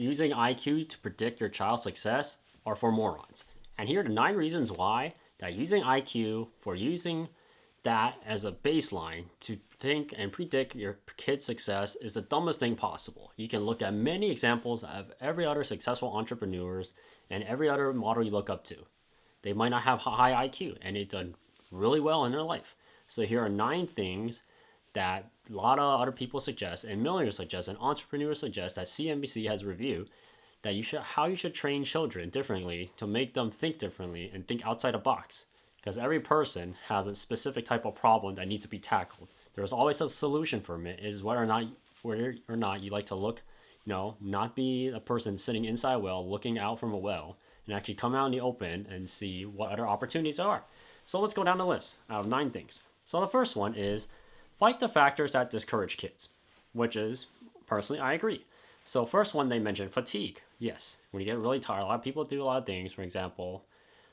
using IQ to predict your child's success are for morons. And here are the 9 reasons why that using IQ for using that as a baseline to think and predict your kid's success is the dumbest thing possible. You can look at many examples of every other successful entrepreneurs and every other model you look up to. They might not have high IQ and they've done really well in their life. So here are 9 things that a lot of other people suggest and millionaires suggest and entrepreneurs suggest that CNBC has reviewed that how you should train children differently to make them think differently and think outside the box. Because every person has a specific type of problem that needs to be tackled. There's always a solution for it. Is whether or not you like to look, not be a person sitting inside a well, looking out from a well, and actually come out in the open and see what other opportunities there are. So let's go down the list out of 9 things. So the first one is fight the factors that discourage kids, which is, personally, I agree. So first one they mentioned, fatigue. Yes, when you get really tired, a lot of people do a lot of things. For example,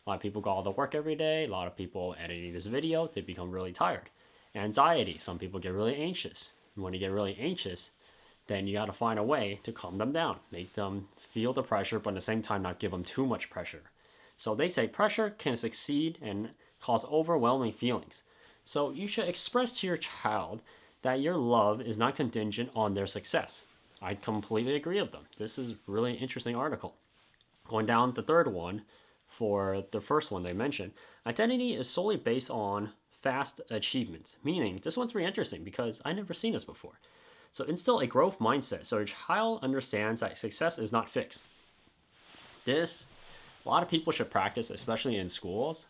a lot of people go all to work every day. A lot of people editing this video, they become really tired. Anxiety, some people get really anxious. And when you get really anxious, then you got to find a way to calm them down. Make them feel the pressure, but at the same time not give them too much pressure. So they say pressure can succeed and cause overwhelming feelings. So you should express to your child that your love is not contingent on their success. I completely agree with them. This is a really interesting article. Going down the third one, for the first one they mentioned, identity is solely based on fast achievements. Meaning, this one's really interesting because I've never seen this before. So instill a growth mindset so your child understands that success is not fixed. This, a lot of people should practice, especially in schools,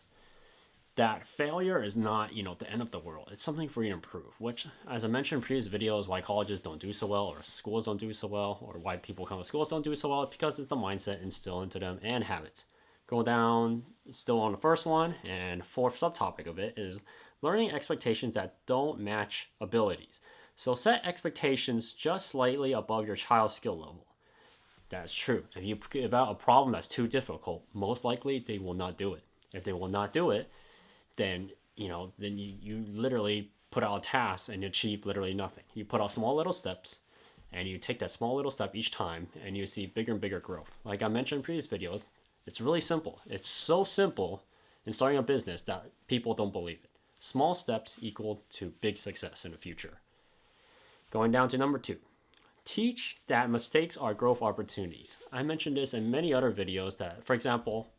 that failure is not, the end of the world. It's something for you to improve, which, as I mentioned in previous videos, why colleges don't do so well, or schools don't do so well, or why people come to schools don't do so well, because it's the mindset instilled into them and habits. Go down, still on the first one, and fourth subtopic of it is learning expectations that don't match abilities. So set expectations just slightly above your child's skill level. That's true. If you give out a problem that's too difficult, most likely they will not do it. If they will not do it, then you literally put out a task and achieve literally nothing. You put out small little steps, and you take that small little step each time, and you see bigger and bigger growth. Like I mentioned in previous videos, it's really simple. It's so simple in starting a business that people don't believe it. Small steps equal to big success in the future. Going down to number 2. Teach that mistakes are growth opportunities. I mentioned this in many other videos that, for example,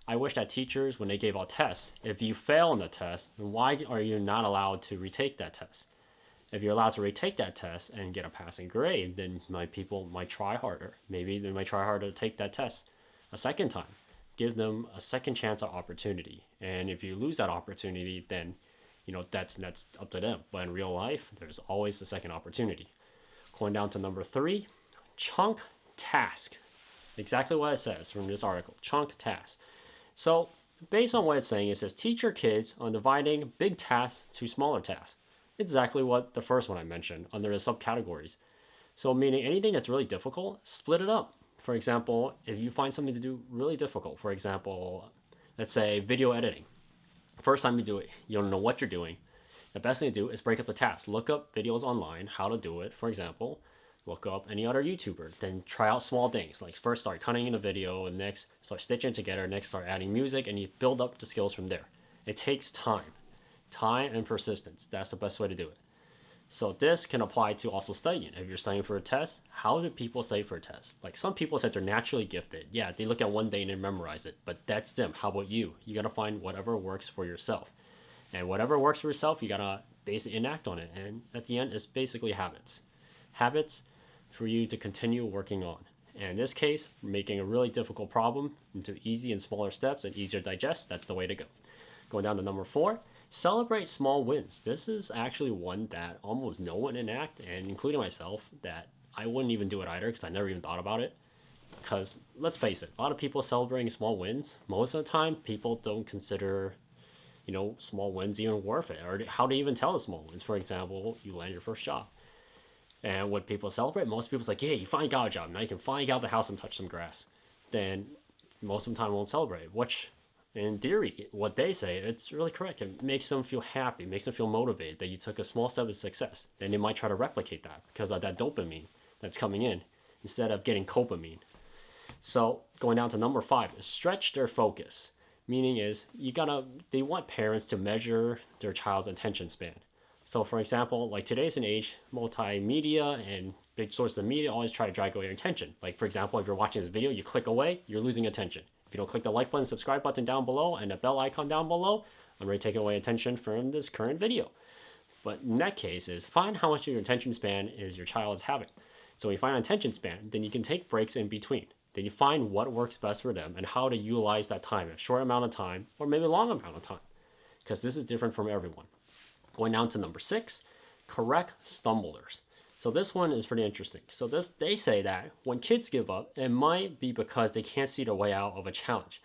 I wish that teachers, when they gave out tests, if you fail on the test, then why are you not allowed to retake that test? If you're allowed to retake that test and get a passing grade, then people might try harder. Maybe they might try harder to take that test a second time. Give them a second chance of opportunity. And if you lose that opportunity, then that's up to them. But in real life, there's always a second opportunity. Going down to number 3, chunk task. Exactly what it says from this article, chunk task. So based on what it's saying, it says teach your kids on dividing big tasks to smaller tasks. Exactly what the first one I mentioned under the subcategories. So meaning anything that's really difficult, split it up. For example, if you find something to do really difficult, for example, let's say video editing. First time you do it, you don't know what you're doing. The best thing to do is break up the task. Look up videos online, how to do it, for example. Look up any other YouTuber. Then try out small things. Like first start cutting in a video, and next start stitching it together, next start adding music, and you build up the skills from there. It takes time. Time and persistence. That's the best way to do it. So this can apply to also studying. If you're studying for a test, how do people study for a test? Like some people said they're naturally gifted. Yeah, they look at one day and they memorize it, but that's them. How about you? You gotta find whatever works for yourself. And whatever works for yourself, you gotta basically enact on it. And at the end, it's basically habits. Habits for you to continue working on. And in this case, making a really difficult problem into easy and smaller steps and easier to digest, that's the way to go. Going down to number 4, celebrate small wins. This is actually one that almost no one enact, and including myself, that I wouldn't even do it either because I never even thought about it. Because let's face it, a lot of people celebrating small wins, most of the time people don't consider small wins even worth it, or how to even tell the small wins. For example, you land your first job. And when people celebrate, most people's like, yeah, you finally got a job. Now you can finally get out of the house and touch some grass. Then most of the time won't celebrate, which in theory, what they say, it's really correct. It makes them feel happy, makes them feel motivated that you took a small step of success. Then they might try to replicate that because of that dopamine that's coming in instead of getting copamine. So going down to number 5 is stretch their focus. Meaning is they want parents to measure their child's attention span. So for example, like today's an age, multimedia and big sources of media always try to drag away your attention. Like for example, if you're watching this video, you click away, you're losing attention. If you don't click the like button, subscribe button down below, and the bell icon down below, I'm already taking away attention from this current video. But in that case is find how much of your attention span is your child is having. So when you find attention span, then you can take breaks in between. Then you find what works best for them and how to utilize that time, a short amount of time or maybe a long amount of time, because this is different from everyone. Going down to number 6, correct stumblers. So this one is pretty interesting. So they say that when kids give up, it might be because they can't see their way out of a challenge.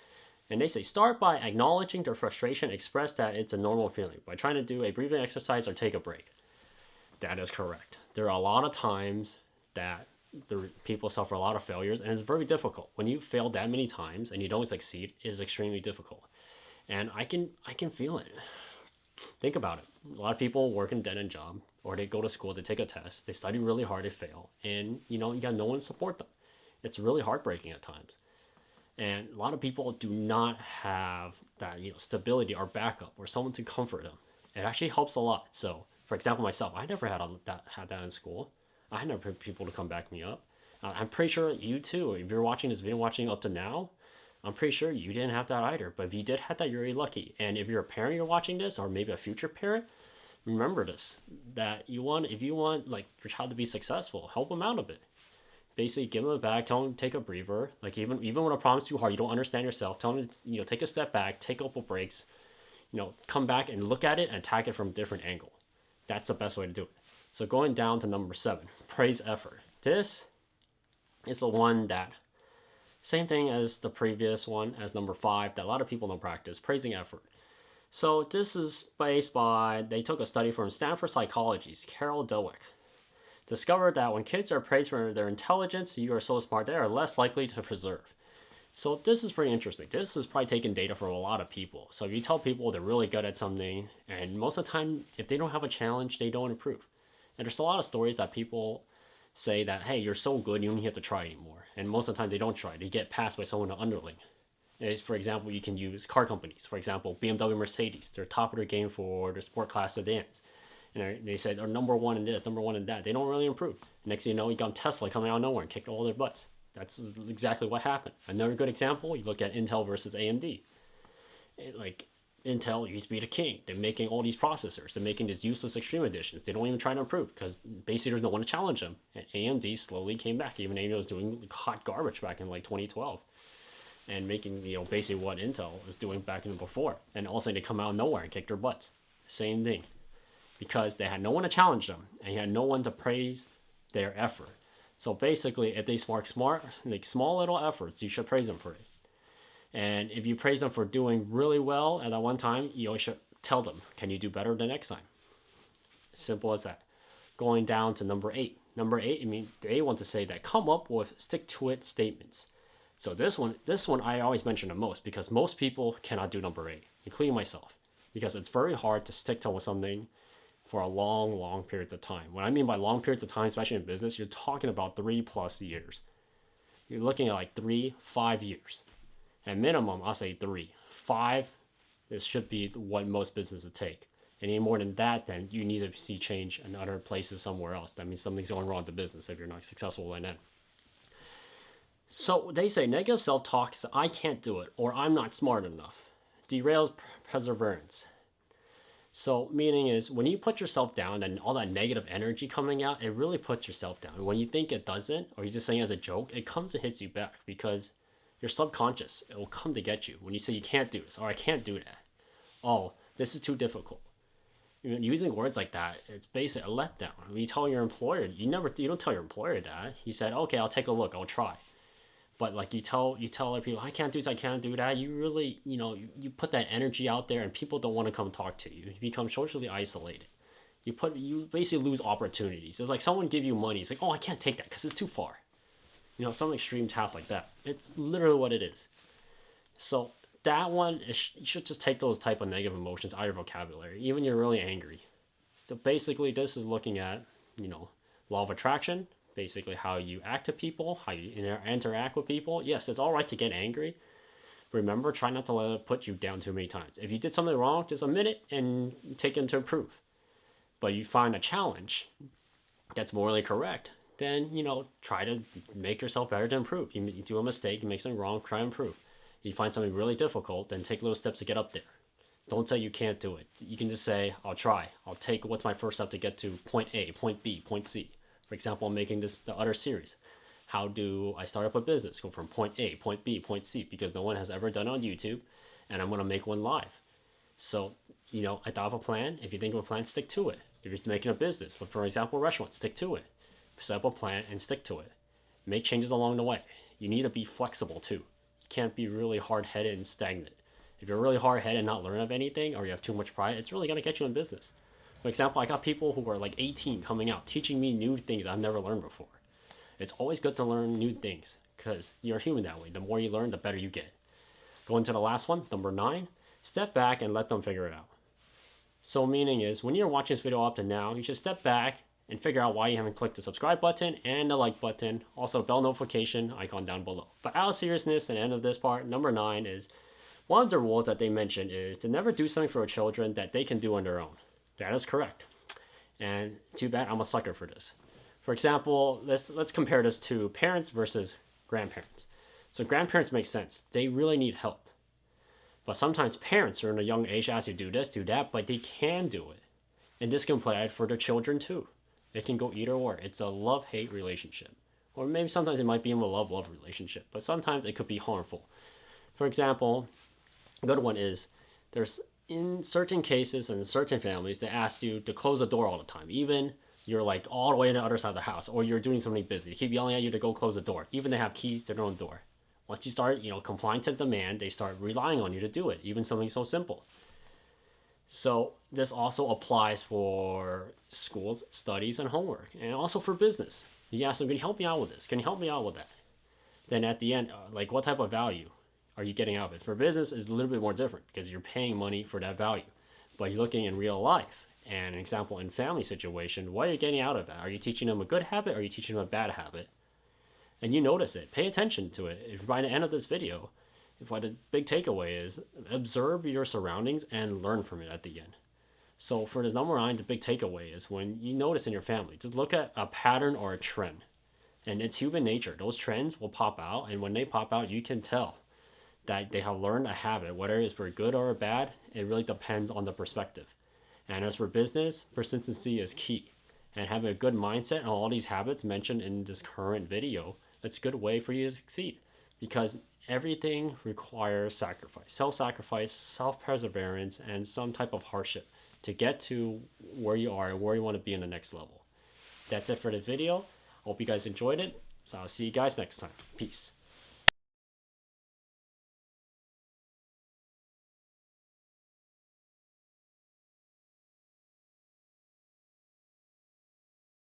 And they say start by acknowledging their frustration, express that it's a normal feeling by trying to do a breathing exercise or take a break. That is correct. There are a lot of times that the people suffer a lot of failures, and it's very difficult. When you fail that many times and you don't succeed, it is extremely difficult. And I can feel it. Think about it. A lot of people work in a dead-end job, or they go to school, they take a test, they study really hard, they fail, and you got no one to support them. It's really heartbreaking at times. And a lot of people do not have that stability or backup or someone to comfort them. It actually helps a lot. So, for example, myself, I never had that in school. I had never people to come back me up. I'm pretty sure you too. If you're watching this video, watching up to now, I'm pretty sure you didn't have that either. But if you did have that, you're really lucky. And if you're a parent, you're watching this, or maybe a future parent, remember this: that if you want like your child to be successful, help them out a bit. Basically, give them a bag, tell them to take a breather. Like even when a problem's too hard, you don't understand yourself, tell them to take a step back, take a couple breaks, come back and look at it and attack it from a different angle. That's the best way to do it. So going down to number 7, praise effort. This is the one that, same thing as the previous one, as number 5, that a lot of people don't practice, praising effort. So this is based by, they took a study from Stanford psychologist, Carol Dweck. Discovered that when kids are praised for their intelligence, you are so smart, they are less likely to persevere. So this is pretty interesting. This is probably taking data from a lot of people. So if you tell people they're really good at something, and most of the time, if they don't have a challenge, they don't improve. And there's a lot of stories that people say that, hey, you're so good, you don't have to try anymore. And most of the time, they don't try. They get passed by someone underling. For example, you can use car companies. For example, BMW, Mercedes, they're top of their game for their sport class sedans. And they said they're number one in this, number one in that. They don't really improve. Next thing you know, you got Tesla coming out of nowhere and kicked all their butts. That's exactly what happened. Another good example, you look at Intel versus AMD. Intel used to be the king. They're making all these processors. They're making these useless extreme editions. They don't even try to improve because basically there's no one to challenge them. And AMD slowly came back. Even AMD was doing hot garbage back in 2012. And making, basically what Intel was doing back in before. And all of a sudden they come out of nowhere and kick their butts. Same thing. Because they had no one to challenge them. And you had no one to praise their effort. So basically, if they small little efforts, you should praise them for it. And if you praise them for doing really well at that one time, you always should tell them, can you do better the next time? Simple as that. Going down to number 8. Number 8, they want to say that come up with stick-to-it statements. So this one I always mention the most because most people cannot do number 8, including myself. Because it's very hard to stick to something for a long periods of time. What I mean by long periods of time, especially in business, you're talking about 3+ years. You're looking at 3-5 years. At minimum, I'll say 3. 5, this should be what most businesses take. Any more than that, then you need to see change in other places somewhere else. That means something's going wrong with the business if you're not successful in it. So they say negative self-talk is I can't do it or I'm not smart enough. Derails perseverance. So meaning is when you put yourself down and all that negative energy coming out, it really puts yourself down. When you think it doesn't, or you're just saying it as a joke, it comes and hits you back because your subconscious, it will come to get you. When you say you can't do this or I can't do that. Oh, this is too difficult. Using words like that, it's basically a letdown. When you tell your employer, you don't tell your employer that. You said, okay, I'll take a look, I'll try. But you tell other people, I can't do this, I can't do that. You really, you put that energy out there and people don't want to come talk to you. You become socially isolated. You basically lose opportunities. It's like someone give you money. It's like, oh, I can't take that because it's too far. Some extreme task like that. It's literally what it is. So that one, you should just take those type of negative emotions out of your vocabulary, even you're really angry. So basically this is looking at, law of attraction. basically how you act to people, how you interact with people. Yes, it's all right to get angry. Remember, try not to let it put you down too many times. If you did something wrong, just admit it and take it to improve. But you find a challenge that's morally correct, then, try to make yourself better to improve. You do a mistake, you make something wrong, try to improve. You find something really difficult, then take little steps to get up there. Don't say you can't do it. You can just say, I'll try. I'll take what's my first step to get to point A, point B, point C. For example, I'm making the other series. How do I start up a business? Go from point A, point B, point C, because no one has ever done it on YouTube, and I'm going to make one live. So, I thought of a plan. If you think of a plan, stick to it. If you're making a business, for example, a restaurant, stick to it. Set up a plan and stick to it. Make changes along the way. You need to be flexible too. You can't be really hard-headed and stagnant. If you're really hard-headed and not learning of anything, or you have too much pride, it's really going to get you in business. For example, I got people who are like 18 coming out, teaching me new things I've never learned before. It's always good to learn new things, because you're human that way. The more you learn, the better you get. Going to the last one, number 9, step back and let them figure it out. So meaning is, when you're watching this video up to now, you should step back and figure out why you haven't clicked the subscribe button and the like button, also bell notification icon down below. But out of seriousness, at the end of this part, number 9 is, one of the rules that they mentioned is to never do something for children that they can do on their own. That is correct. And too bad, I'm a sucker for this. For example, let's compare this to parents versus grandparents. So grandparents make sense. They really need help. But sometimes parents are in a young age ask you do this, do that, but they can do it. And this can play out for their children too. It can go either or. It's a love-hate relationship. Or maybe sometimes it might be a love-love relationship, but sometimes it could be harmful. For example, a good one is, there's in certain cases and in certain families, they ask you to close the door all the time. Even you're like all the way to the other side of the house, or you're doing something busy. They keep yelling at you to go close the door. Even they have keys to their own door. Once you start, complying to the demand, they start relying on you to do it, even something so simple. So this also applies for schools, studies, and homework, and also for business. You ask them, can you help me out with this? Can you help me out with that? Then at the end, what type of value are you getting out of it? For business, it's a little bit more different because you're paying money for that value. But you're looking in real life, and an example in family situation, what are you getting out of that? Are you teaching them a good habit, or are you teaching them a bad habit? And you notice it. Pay attention to it. If by the end of this video, what the big takeaway is, observe your surroundings and learn from it at the end. So for this number 9, the big takeaway is, when you notice in your family, just look at a pattern or a trend. And it's human nature. Those trends will pop out, and when they pop out, you can tell that they have learned a habit. Whether it's for good or bad, it really depends on the perspective. And as for business, persistency is key. And having a good mindset on all these habits mentioned in this current video, it's a good way for you to succeed. Because everything requires sacrifice, self-sacrifice, self-perseverance, and some type of hardship to get to where you are and where you want to be in the next level. That's it for the video. Hope you guys enjoyed it. So I'll see you guys next time. Peace.